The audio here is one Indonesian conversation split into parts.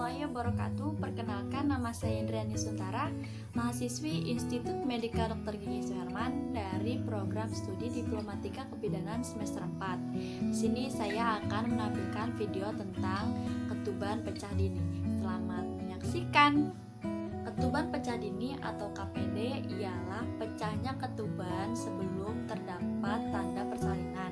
warahmatullahi wabarakatuh. Perkenalkan, nama saya Indriani Suntara, mahasiswi Institut Medika Dr. Gigi Suherman dari program studi Diplomatika Kebidanan semester 4. Di sini saya akan menampilkan video tentang ketuban pecah dini. Selamat menyaksikan. Ketuban pecah dini atau KPD ialah pecahnya ketuban sebelum terdapat tanda persalinan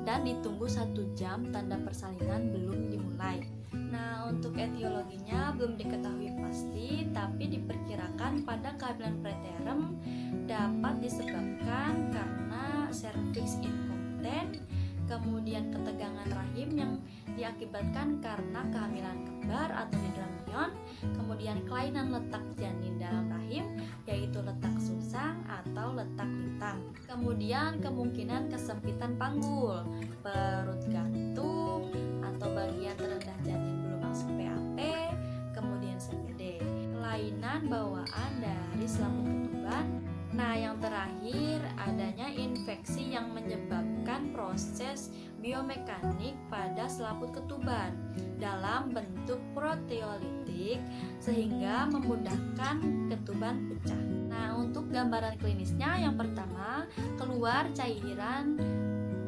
dan ditunggu 1 jam tanda persalinan belum dimulai. Nah, untuk etiologinya belum diketahui pasti, tapi diperkirakan pada kehamilan preterm dapat disebabkan karena cervix incompetens, kemudian ketegangan rahim yang diakibatkan karena kehamilan kembar atau hidramnion, kemudian kelainan letak janin dalam rahim yaitu letak sungsang atau letak lintang, kemudian kemungkinan kesempitan panggul, perut gantung atau bagian terendah janin belum masuk PAP, kemudian CPD, kelainan bawaan dari selaput ketuban. Nah, yang terakhir adanya infeksi yang menyebabkan proses biomekanik pada selaput ketuban dalam bentuk proteolitik sehingga memudahkan ketuban pecah. Nah, untuk gambaran klinisnya yang pertama, keluar cairan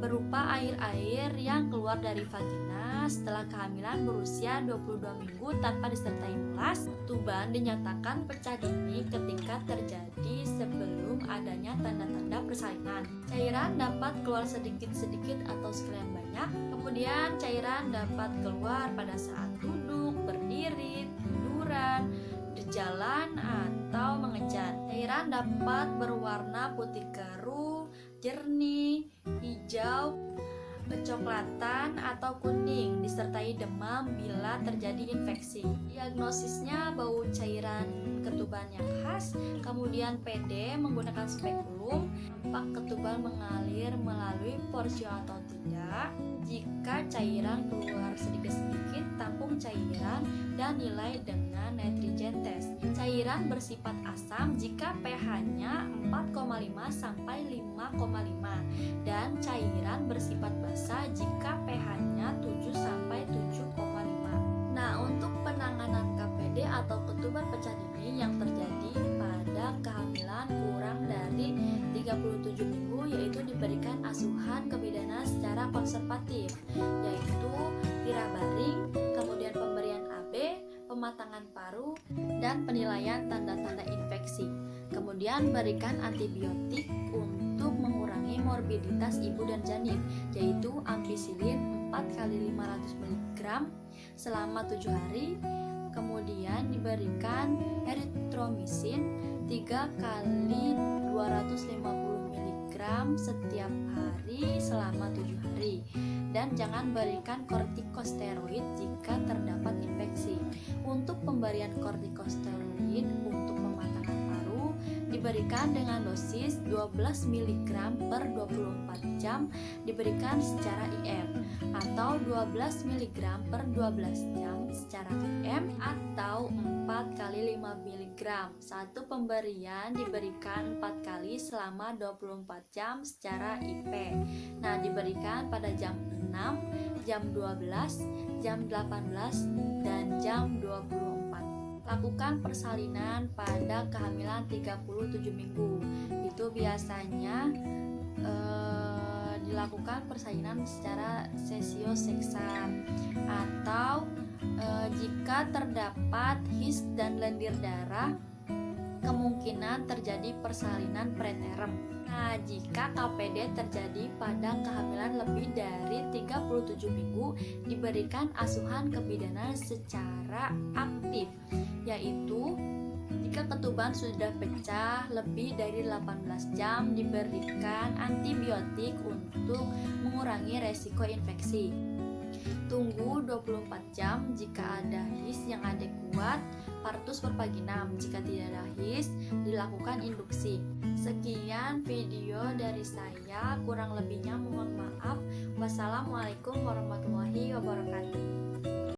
berupa air-air yang keluar dari vagina setelah kehamilan berusia 22 minggu tanpa disertai mulas. Ketuban dinyatakan pecah dini ketika terjadi sebelum adanya tanda-tanda persalinan. Cairan dapat keluar sedikit-sedikit atau sekalian banyak. Kemudian cairan dapat keluar pada saat duduk, berdiri, tiduran, berjalan, atau mengejan. Cairan dapat berwarna putih keruh, jernih, hijau, kecoklatan atau kuning disertai demam bila terjadi infeksi. Diagnosisnya bau cairan ketuban yang khas, kemudian PD menggunakan spekulum, tampak ketuban mengalir melalui porsio atau tidak. Jika cairan keluar sedikit-sedikit, tampung cairan dan nilai dengan nitrogen test. Cairan bersifat asam jika pH-nya 4,5 sampai 5,5 dan cairan bersifat basah jika pH-nya 7 sampai 7,5. Nah, untuk penanganan KPD atau ketuban pecah dini yang terjadi pada kehamilan kurang dari 37 minggu yaitu diberikan asuhan kebidanan secara konservatif, yaitu tirabaring, kemudian pemberian AB, pematangan paru, dan penilaian tanda-tanda infeksi. Kemudian berikan antibiotik untuk mengurangi morbiditas ibu dan janin, yaitu ampicillin 4 kali 500 mg selama 7 hari. Kemudian diberikan erythromycin 3 kali 250 mg setiap hari selama 7 hari. Dan jangan berikan kortikosteroid jika terdapat infeksi. Untuk pemberian kortikosteroid untuk pematangan paru diberikan dengan dosis 12 mg per 24 jam diberikan secara IM atau 12 mg per 12 jam secara IM atau 4 kali 5 mg. Satu pemberian diberikan 4 kali selama 24 jam secara IP. Nah, diberikan pada jam 6, jam 12, jam 18, dan jam 24. Lakukan persalinan pada kehamilan 37 minggu. Itu biasanya dilakukan persalinan secara sesioseksar atau jika terdapat his dan lendir darah, kemungkinan terjadi persalinan preterm. Nah, jika KPD terjadi pada kehamilan lebih dari 37 minggu, diberikan asuhan kebidanan secara aktif, yaitu jika ketuban sudah pecah lebih dari 18 jam, diberikan antibiotik untuk mengurangi resiko infeksi. Tunggu 24 jam jika ada his yang adekuat, partus per vaginam. Jika tidak ada his, dilakukan induksi. Sekian video dari saya, kurang lebihnya mohon maaf. Wassalamualaikum warahmatullahi wabarakatuh.